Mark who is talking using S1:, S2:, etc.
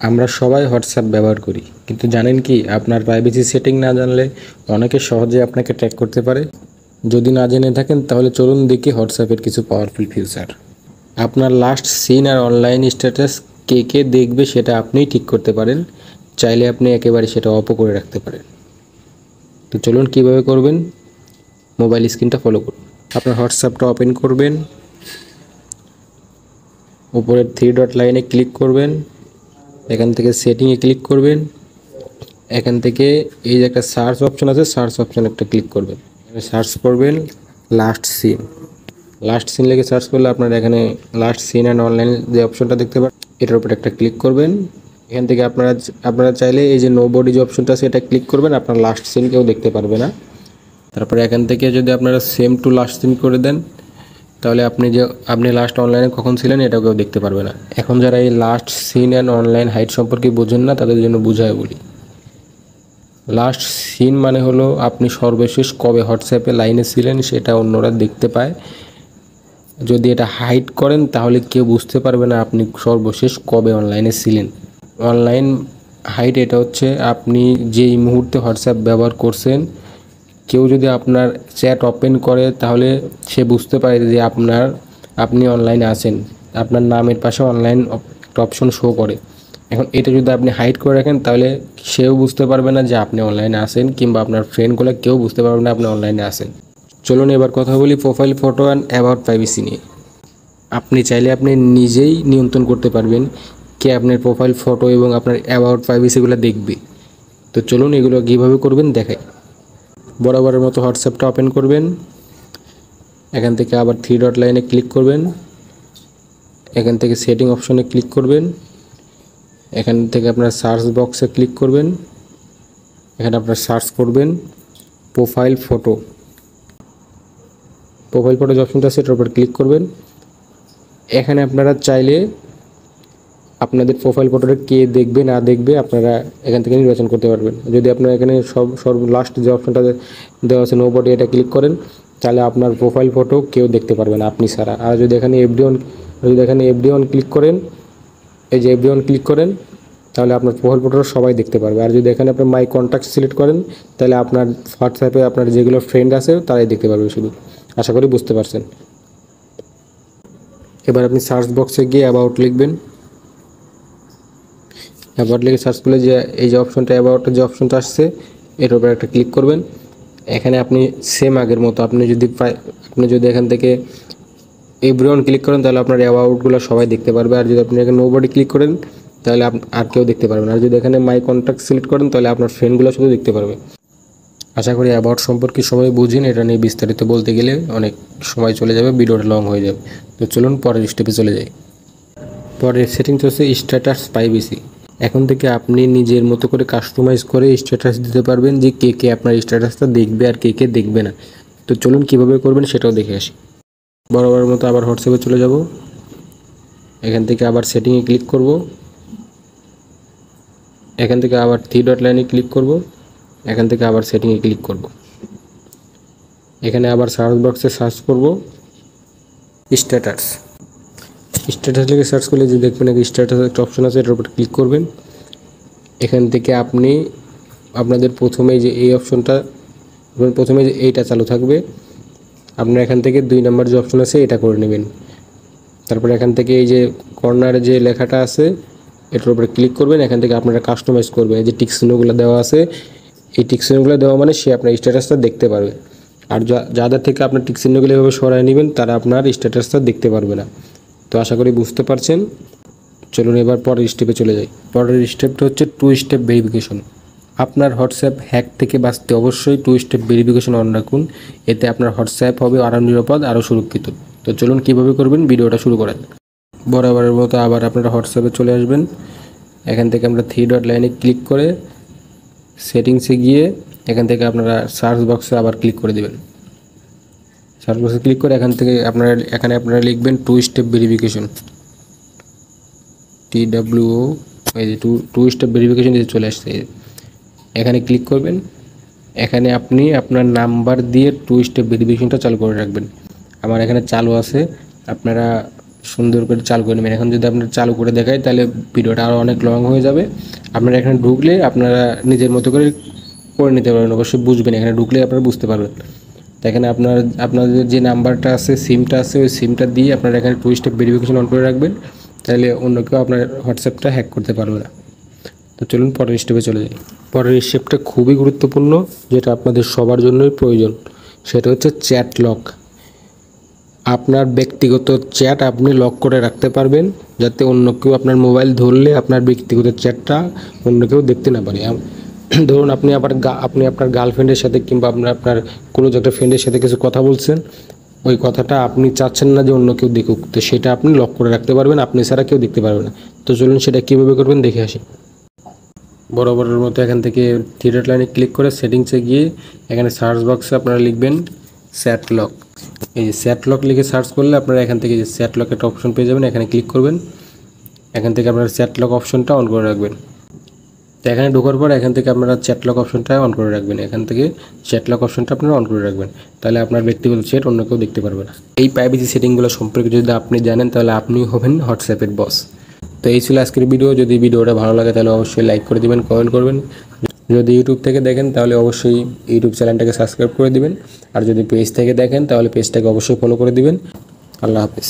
S1: আমরা সবাই হোয়াটসঅ্যাপ ব্যবহার করি, কিন্তু জানেন কি আপনার প্রাইভেসি সেটিং না জানলে অনেকে সহজে আপনাকে ট্র্যাক করতে পারে। যদি না জেনে থাকেন তাহলে চলুন দেখি হোয়াটসঅ্যাপের কিছু পাওয়ারফুল ফিচার। আপনার লাস্ট সিন আর অনলাইন স্ট্যাটাস কে কে দেখবে সেটা আপনিই ঠিক করতে পারেন। চাইলে আপনি একেবারে সেটা অফও করে রাখতে পারেন। তো চলুন কীভাবে করবেন, মোবাইল স্ক্রিনটা ফলো করুন। আপনার হোয়াটসঅ্যাপটা ওপেন করবেন, উপরের 3 ডট লাইনে ক্লিক করবেন, এখান থেকে সেটিংয়ে ক্লিক করবেন, এখান থেকে এই যে একটা সার্চ অপশন আছে, সার্চ অপশন একটা ক্লিক করবেন। সার্চ করবেন লাস্ট সিন। লাস্ট সিন লিখে সার্চ করলে আপনার এখানে লাস্ট সিন অ্যান্ড অনলাইন যে অপশনটা দেখতে পারেন, এটার উপর একটা ক্লিক করবেন। এখান থেকে আপনারা চাইলে এই যে নো বডি যে অপশনটা আছে এটা ক্লিক করবেন, আপনার লাস্ট সিন কেউ দেখতে পারবে না। তারপরে এখান থেকে যদি আপনারা সেম টু লাস্ট সিন করে দেন, তাহলে আপনি লাস্ট অনলাইনে কখন ছিলেন এটাও কেউ দেখতে পারবে না। এখন যারা এই last seen and online height সম্পর্কে বোঝেন না তাদের জন্য বুঝায় বলি। লাস্ট সিন মানে হলো আপনি সর্বশেষ কবে হোয়াটসঅ্যাপে লাইনে ছিলেন সেটা অন্যরা দেখতে পায়। যদি এটা হাইড করেন তাহলে কেউ বুঝতে পারবে না আপনি সর্বশেষ কবে অনলাইনে ছিলেন। অনলাইন হাইড এটা হচ্ছে আপনি যেই মুহূর্তে হোয়াটসঅ্যাপ ব্যবহার করছেন, কেউ যদি আপনার চ্যাট ওপেন করে তাহলে সে বুঝতে পারে যে আপনি অনলাইনে আছেন। আপনার নামের পাশে অনলাইন একটা অপশন শো করে। এখন এটা যদি আপনি হাইড করে রাখেন তাহলে সেও বুঝতে পারবে না যে আপনি অনলাইনে আছেন, কিংবা আপনার ফ্রেন্ডগুলো কেউ বুঝতে পারবে না আপনি অনলাইনে আছেন। চলুন এবার কথা বলি profile photo and about privacy নিয়ে। আপনি চাইলে আপনি নিজেই নিয়ন্ত্রণ করতে পারবেন কে আপনার প্রোফাইল ফটো এবং আপনার অ্যাবাউট প্রাইভেসিগুলো দেখবে। তো চলুন এগুলো কীভাবে করবেন দেখাই। বরাবরের মতো হোয়াটসঅ্যাপটা ওপেন করবেন, এখান থেকে আবার 3 ডট লাইনে ক্লিক করবেন, এখান থেকে সেটিং অপশনে ক্লিক করবেন, এখান থেকে আপনার সার্চ বক্সে ক্লিক করবেন, এখানে আপনার সার্চ করবেন প্রোফাইল ফটো। প্রোফাইল ফটো যে অপশনটা আছে এটার উপর ক্লিক করবেন। এখানে আপনারা চাইলে আপনাদের প্রোফাইল ফটোটা কে দেখবে না দেখবে আপনারা এখান থেকে নির্বাচন করতে পারবেন। যদি আপনারা এখানে লাস্ট যে অপশনটা দেওয়া আছে নো বডি, এটা ক্লিক করেন তাহলে আপনার প্রোফাইল ফটো কেউ দেখতে পারবে না আপনি ছাড়া। আর যদি এখানে এফডি অন ক্লিক করেন, এই যে এফডি অন ক্লিক করেন তাহলে আপনার প্রোফাইল ফটোটা সবাই দেখতে পারবে। আর যদি এখানে আপনি মাই কন্ট্যাক্ট সিলেক্ট করেন তাহলে আপনার হোয়াটসঅ্যাপে আপনার যেগুলো ফ্রেন্ড আছে তারাই দেখতে পারবে শুধু। আশা করি বুঝতে পারছেন। এবার আপনি সার্চ বক্সে গিয়ে অ্যাবাউট লিখবেন। অ্যাবাউট লিখে সার্চ করলে যে এই যে অপশনটা অ্যাবাউটের যে অপশনটা আসছে এটার উপর একটা ক্লিক করবেন। এখানে আপনি সেম আগের মতো আপনি যদি এখান থেকে এভরিওয়ান ক্লিক করেন তাহলে আপনার অ্যাবাউটগুলো সবাই দেখতে পারবে। আর যদি আপনি এখানে নোবডি ক্লিক করেন তাহলে আর কেউ দেখতে পারবে না। আর যদি এখানে মাই কন্ট্যাক্ট সিলেক্ট করেন তাহলে আপনার ফ্রেন্ডগুলো শুধু দেখতে পারবে। আশা করি অ্যাবাউট সম্পর্কে সবাই বুঝেন। এটা নিয়ে বিস্তারিত বলতে গেলে অনেক সময় চলে যাবে, ভিডিওটা লং হয়ে যাবে। তো চলুন পরের স্টেপে চলে যাই। পরের সেটিংস হচ্ছে স্ট্যাটাস প্রাইভেসি। এখন থেকে আপনি নিজের মতো করে কাস্টমাইজ করে স্ট্যাটাস দিতে পারবেন যে কে কে আপনার স্ট্যাটাসটা দেখবে আর কে কে দেখবে না। তো চলুন কীভাবে করবেন সেটাও দেখে আসি। বরাবরের মতো আবার হোয়াটসঅ্যাপে চলে যাব, এখান থেকে আবার সেটিংয়ে ক্লিক করব, এখান থেকে আবার 3 ডট লাইনে ক্লিক করব, এখান থেকে আবার সেটিংয়ে ক্লিক করব, এখানে আবার সার্চ বক্সে সার্চ করব স্ট্যাটাস। স্ট্যাটাস লিখে সার্চ করলে যে দেখবেন একটা স্ট্যাটাস একটা অপশন আছে, এটার উপর ক্লিক করবেন। এখান থেকে আপনাদের প্রথমে যে এই অপশনটা, প্রথমে যে এইটা চালু থাকবে, আপনার এখান থেকে 2 নম্বর যে অপশন আছে এটা করে নেবেন। তারপরে এখান থেকে এই যে কর্নারে যে লেখাটা আছে এটার উপরে ক্লিক করবেন। এখান থেকে আপনারা কাস্টমাইজ করবেন। এই যে টিক চিহ্নগুলো দেওয়া আছে, এই টিক চিহ্নগুলো দেওয়া মানে সে আপনার স্ট্যাটাসটা দেখতে পারবে। আর যাদের থেকে আপনার টিক চিহ্নগুলো এভাবে সরাই নেবেন তারা আপনার স্ট্যাটাসটা দেখতে পারবে না। তো আশা করি বুঝতে পারছেন। চলুন এবার পরের স্টেপে চলে যাই। পরের স্টেপটা হচ্ছে 2 স্টেপ ভেরিফিকেশন। আপনার হোয়াটসঅ্যাপ হ্যাক থেকে বাঁচতে অবশ্যই 2 স্টেপ ভেরিফিকেশন অন রাখুন। এতে আপনার হোয়াটসঅ্যাপ হবে আরও নিরাপদ, আরও সুরক্ষিত। তো চলুন কীভাবে করবেন ভিডিওটা শুরু করেন। বরাবরের মতো আবার আপনারা হোয়াটসঅ্যাপে চলে আসবেন। এখান থেকে আমরা 3 ডট লাইনে ক্লিক করে সেটিংসে গিয়ে এখান থেকে আপনারা সার্চ বক্সে আবার ক্লিক করে দেবেন। সার্চ বক্সে ক্লিক করে এখানে আপনারা লিখবেন 2 স্টেপ ভেরিফিকেশন, TWO। এই যে 2 স্টেপ ভেরিফিকেশন যে চলে আসছে, এখানে ক্লিক করবেন। এখানে আপনি আপনার নাম্বার দিয়ে 2 স্টেপ ভেরিফিকেশনটা চালু করে রাখবেন। আমার এখানে চালু আছে, আপনারা সুন্দর করে চালু করে নেবেন। এখন যদি আপনার চালু করে দেখায় তাহলে ভিডিওটা আরও অনেক লং হয়ে যাবে। আপনারা এখানে ঢুকলে আপনারা নিজের মতো করে নিতে পারবেন, অবশ্যই বুঝবেন, এখানে ঢুকলে আপনারা বুঝতে পারবেন। তো এখানে আপনাদের যে নাম্বারটা আছে, সিমটা আছে, ওই সিমটা দিয়ে আপনারা এখানে 2 স্টেপ ভেরিফিকেশন অন করে রাখবেন, তাহলে অন্য কেউ আপনার হোয়াটসঅ্যাপটা হ্যাক করতে পারবে না। তো চলুন পরের স্টেপে চলে যাই। পরের স্টেপটা খুবই গুরুত্বপূর্ণ, যেটা আপনাদের সবার জন্যই প্রয়োজন, সেটা হচ্ছে চ্যাট লক। আপনার ব্যক্তিগত চ্যাট আপনি লক করে রাখতে পারবেন, যাতে অন্য কেউ আপনার মোবাইল ধরলে আপনার ব্যক্তিগত চ্যাটটা অন্য কেউ দেখতে না পারে। ধরুন আপনি আপনার গার্লফ্রেন্ডের সাথে কিংবা আপনার কোনো একটা ফ্রেন্ডের সাথে কিছু কথা বলছেন, ওই কথাটা আপনি চাচ্ছেন না যে অন্য কেউ দেখুক, তো সেটা আপনি লক করে রাখতে পারবেন, আপনি ছাড়া কেউ দেখতে পারবে না। তো চলুন সেটা কীভাবে করবেন দেখে আসি। বরাবরের মতো এখান থেকে থ্রি ডট লাইনে ক্লিক করে সেটিংসে গিয়ে এখানে সার্চ বক্সে আপনারা লিখবেন স্যাট লক। এই যে স্যাট লক লিখে সার্চ করলে আপনারা এখান থেকে যে স্যাট লক একটা অপশন পেয়ে যাবেন, এখানে ক্লিক করবেন। এখান থেকে আপনারা স্যাট লক অপশনটা অন করে রাখবেন। তো এখানে ঢোকার পর এখান থেকে আপনারা চ্যাট লক অপশনটা অন করে রাখবেন, এখান থেকে চ্যাট লক অপশনটা আপনারা অন করে রাখবেন, তাহলে আপনার ব্যক্তিগত চ্যাট অন্য কেউ দেখতে পারবে না। এই প্রাইভেসি সেটিংগুলো সম্পর্কে যদি আপনি জানেন তাহলে আপনি হবেন হোয়াটসঅ্যাপের বস। তো এই ছিল আজকের ভিডিও। যদি ভিডিওটা ভালো লাগে তাহলে অবশ্যই লাইক করে দিবেন, কমেন্ট করবেন। যদি ইউটিউব থেকে দেখেন তাহলে অবশ্যই ইউটিউব চ্যানেলটাকে সাবস্ক্রাইব করে দিবেন, আর যদি পেজ থেকে দেখেন তাহলে পেজটাকে অবশ্যই ফলো করে দিবেন। আল্লাহ হাফেজ।